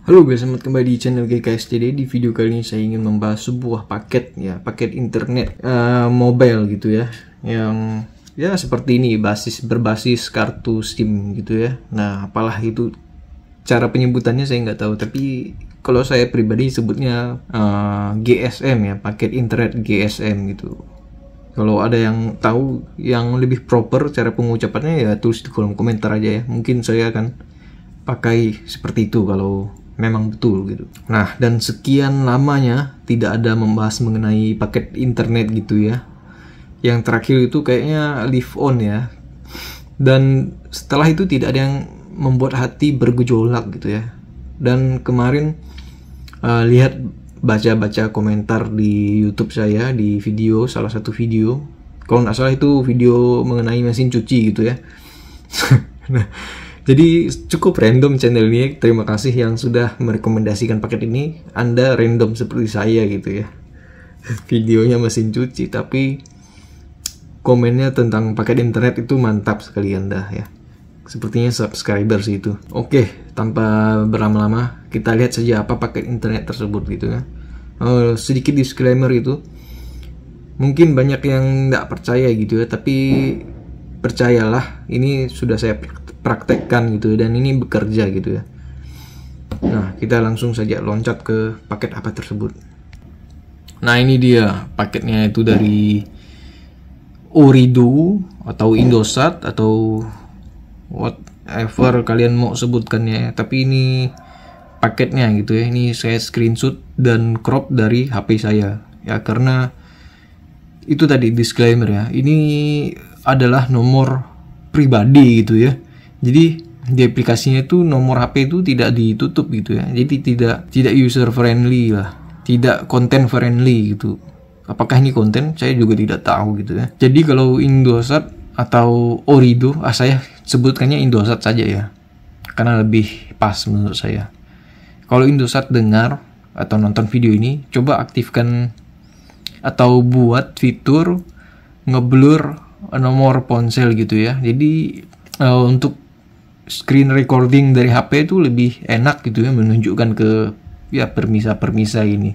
Halo guys, selamat kembali di channel GKSCD. Di video kali ini saya ingin membahas sebuah paket paket internet mobile gitu ya, yang ya seperti ini, berbasis kartu SIM gitu ya. Nah, apalah itu cara penyebutannya saya nggak tahu, tapi kalau saya pribadi sebutnya GSM ya, paket internet GSM gitu. Kalau ada yang tahu yang lebih proper cara pengucapannya ya tulis di kolom komentar aja ya. Mungkin saya akan pakai seperti itu kalau memang betul gitu. Nah, dan sekian lamanya tidak ada membahas mengenai paket internet gitu ya. Yang terakhir itu kayaknya live on ya. Dan setelah itu tidak ada yang membuat hati bergejolak gitu ya. Dan kemarin lihat baca-baca komentar di YouTube saya di video, salah satu video. Kalau nggak salah itu video mengenai mesin cuci gitu ya. Nah, jadi cukup random channel ini. Terima kasih yang sudah merekomendasikan paket ini. Anda random seperti saya gitu ya. Videonya mesin cuci, tapi komennya tentang paket internet itu mantap sekali Anda ya. Sepertinya subscriber sih itu. Oke, tanpa berlama-lama kita lihat saja apa paket internet tersebut gitu ya. Sedikit disclaimer itu. Mungkin banyak yang nggak percaya gitu ya, tapi percayalah, ini sudah saya praktekkan gitu dan ini bekerja gitu ya. Nah, kita langsung saja loncat ke paket apa tersebut. Nah, ini dia paketnya, itu dari Ooredoo atau Indosat atau whatever kalian mau sebutkannya, tapi ini paketnya gitu ya. Ini saya screenshot dan crop dari HP saya ya, karena itu tadi disclaimer ya, ini adalah nomor pribadi gitu ya. Jadi di aplikasinya itu nomor HP itu tidak ditutup gitu ya. Jadi tidak user friendly lah, tidak content friendly gitu. Apakah ini konten? Saya juga tidak tahu gitu ya. Jadi kalau Indosat atau Ooredoo, saya sebutkannya Indosat saja ya, karena lebih pas menurut saya. Kalau Indosat dengar atau nonton video ini, coba aktifkan atau buat fitur ngeblur nomor ponsel gitu ya. Jadi untuk screen recording dari HP itu lebih enak gitu ya, menunjukkan ke ya permisa ini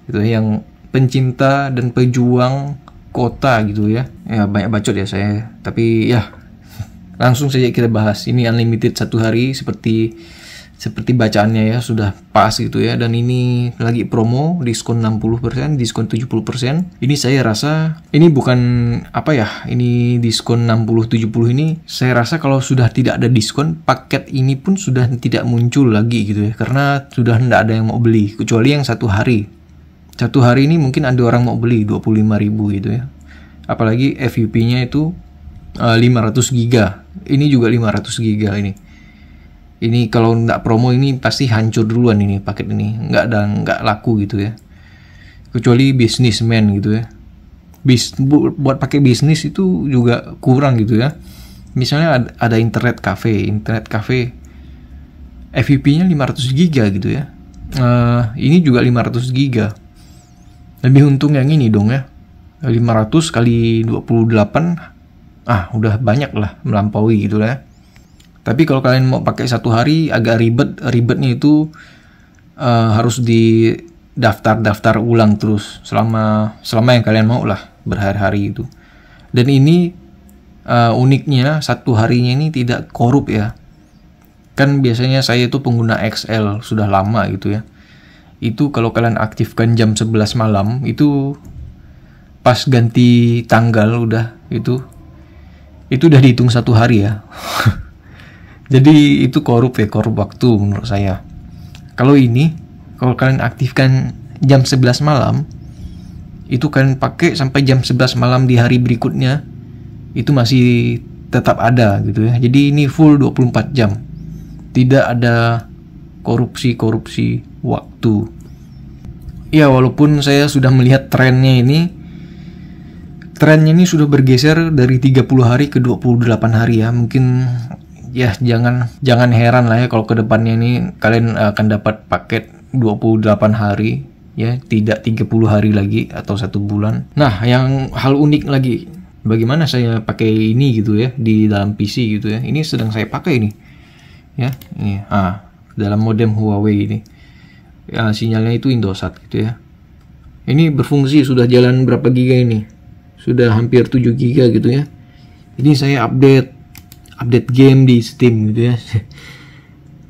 gitu ya, yang pencinta dan pejuang kota gitu ya. Ya banyak bacot ya saya, tapi ya langsung saja kita bahas. Ini unlimited 1 hari seperti bacaannya ya, sudah pas gitu ya. Dan ini lagi promo, diskon 60%, diskon 70%. Ini saya rasa ini bukan apa ya, ini diskon 60-70 ini saya rasa kalau sudah tidak ada diskon, paket ini pun sudah tidak muncul lagi gitu ya, karena sudah tidak ada yang mau beli, kecuali yang 1 hari. 1 hari ini mungkin ada orang mau beli 25.000 gitu ya. Apalagi FUP-nya itu 500 giga. Ini juga 500 giga ini. Ini kalau nggak promo ini pasti hancur duluan ini paket ini, nggak laku gitu ya. Kecuali businessman gitu ya. Buat pakai bisnis itu juga kurang gitu ya. Misalnya ada internet cafe FVP-nya 500 giga gitu ya. Ini juga 500 giga. Lebih untung yang ini dong ya. 500 kali 28, udah banyak lah, melampaui gitu lah ya. Tapi kalau kalian mau pakai 1 hari agak ribetnya itu harus di daftar ulang terus selama yang kalian mau lah, berhari-hari itu. Dan ini uniknya 1 harinya ini tidak korup ya. Kan biasanya saya itu pengguna XL sudah lama gitu ya. Itu kalau kalian aktifkan jam 11 malam itu pas ganti tanggal udah itu udah dihitung 1 hari ya. Jadi itu korup waktu menurut saya. Kalau kalian aktifkan jam 11 malam, itu kalian pakai sampai jam 11 malam di hari berikutnya, itu masih tetap ada gitu ya. Jadi ini full 24 jam. Tidak ada korupsi waktu. Ya, walaupun saya sudah melihat trennya ini sudah bergeser dari 30 hari ke 28 hari ya. Mungkin ya jangan heran lah ya kalau kedepannya ini kalian akan dapat paket 28 hari ya, tidak 30 hari lagi atau 1 bulan. Nah, yang hal unik lagi, bagaimana saya pakai ini gitu ya di dalam PC gitu ya. Ini sedang saya pakai ini ya. Ini dalam modem Huawei ini. Ya, sinyalnya itu Indosat gitu ya. Ini berfungsi sudah jalan berapa giga ini? Sudah hampir 7 giga gitu ya. Ini saya update game di Steam gitu ya.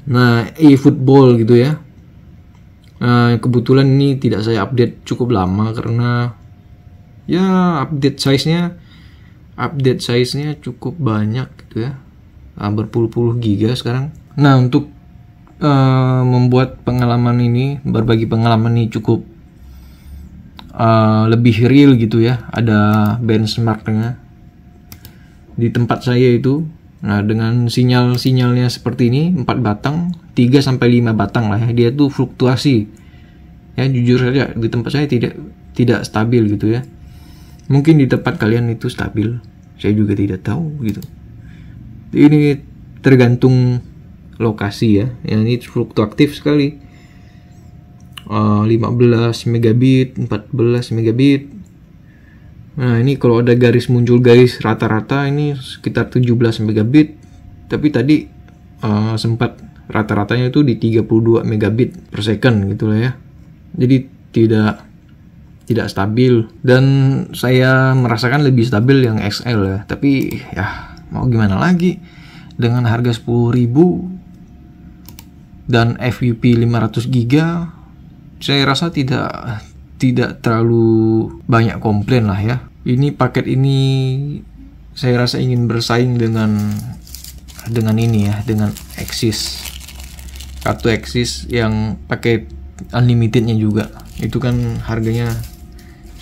Nah, eFootball gitu ya. Nah, kebetulan ini tidak saya update cukup lama karena ya update size-nya cukup banyak gitu ya. Berpuluh-puluh giga sekarang. Nah, untuk membuat berbagi pengalaman ini cukup lebih real gitu ya. Ada benchmarknya di tempat saya itu. Nah, dengan sinyalnya seperti ini 4 batang, 3 sampai 5 batang lah ya. Dia tuh fluktuasi. Ya, jujur saja di tempat saya tidak stabil gitu ya. Mungkin di tempat kalian itu stabil. Saya juga tidak tahu gitu. Ini tergantung lokasi ya. Yang ini fluktuatif sekali. 15 megabit, 14 megabit. Nah, ini kalau ada muncul garis rata-rata ini sekitar 17 megabit. Tapi tadi sempat rata-ratanya itu di 32 megabit per second gitu lah ya. Jadi tidak stabil, dan saya merasakan lebih stabil yang XL ya. Tapi ya mau gimana lagi, dengan harga 10.000 dan FUP 500 GB, saya rasa tidak terlalu banyak komplain lah ya. Ini paket ini saya rasa ingin bersaing dengan ini ya, dengan Axis. Kartu Axis yang pakai unlimitednya juga. Itu kan harganya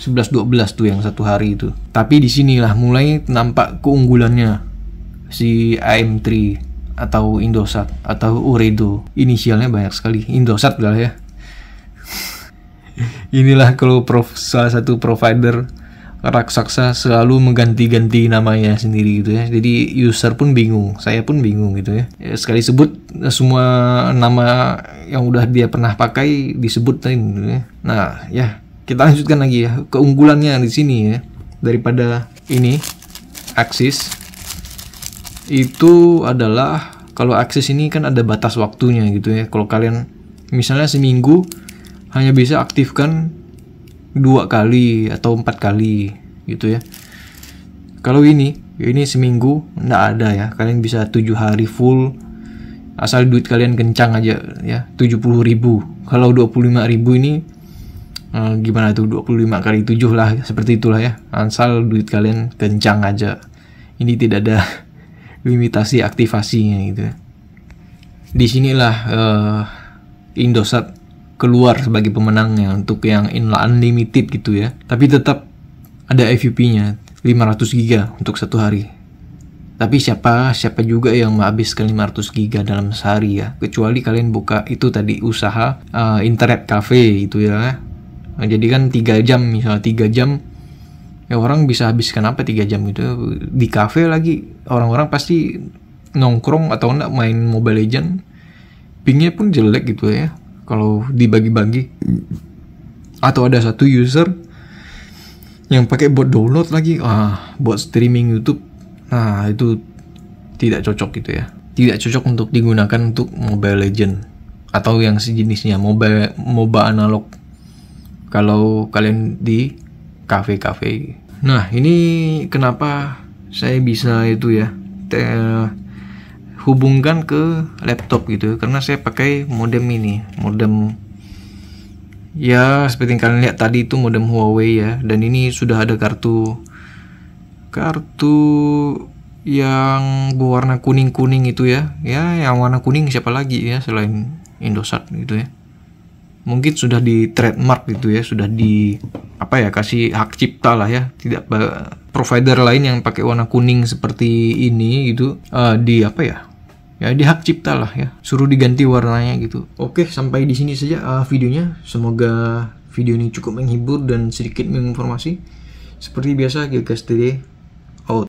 11-12 tuh yang satu hari itu. Tapi disinilah mulai nampak keunggulannya si AM3 atau Indosat atau Ooredoo. Inisialnya banyak sekali, Indosat lah ya. Inilah kalau salah satu provider raksasa selalu mengganti-ganti namanya sendiri gitu ya. Jadi user pun bingung, saya pun bingung gitu ya. Sekali sebut semua nama yang udah dia pernah pakai disebutin gitu ya. Nah, ya kita lanjutkan lagi ya. Keunggulannya di sini ya, daripada ini Axis itu adalah, kalau Axis ini kan ada batas waktunya gitu ya. Kalau kalian misalnya seminggu hanya bisa aktifkan 2 kali atau 4 kali gitu ya. Kalau ini seminggu nggak ada ya. Kalian bisa 7 hari full, asal duit kalian kencang aja ya. 70.000. Kalau 25.000 ini gimana tuh, 25 kali 7 lah, seperti itulah ya. Asal duit kalian kencang aja. Ini tidak ada limitasi aktivasinya gitu ya. Disinilah Indosat keluar sebagai pemenangnya untuk yang unlimited gitu ya. Tapi tetap ada FUP-nya 500 GB untuk satu hari. Tapi siapa juga yang menghabiskan 500 GB dalam sehari ya, kecuali kalian buka itu tadi usaha internet cafe gitu ya. Nah, jadi kan 3 jam, misalnya 3 jam ya, orang bisa habiskan apa 3 jam gitu di cafe lagi. Orang-orang pasti nongkrong atau enggak main Mobile Legend, pingnya pun jelek gitu ya kalau dibagi-bagi. Atau ada satu user yang pakai bot download lagi, bot streaming YouTube. Nah, itu tidak cocok gitu ya. Tidak cocok untuk digunakan untuk Mobile Legend atau yang sejenisnya, MOBA analog. Kalau kalian di cafe-cafe. Nah, ini kenapa saya bisa itu ya, hubungkan ke laptop gitu, karena saya pakai modem ini, modem ya seperti yang kalian lihat tadi itu modem Huawei ya. Dan ini sudah ada kartu yang berwarna kuning itu ya. Ya, yang warna kuning siapa lagi ya selain Indosat gitu ya. Mungkin sudah di trademark gitu ya, sudah di kasih hak cipta lah ya. Tidak provider lain yang pakai warna kuning seperti ini gitu ya di hak cipta lah ya, suruh diganti warnanya gitu. Oke, sampai di sini saja videonya. Semoga video ini cukup menghibur dan sedikit menginformasi. Seperti biasa, Gilcast Today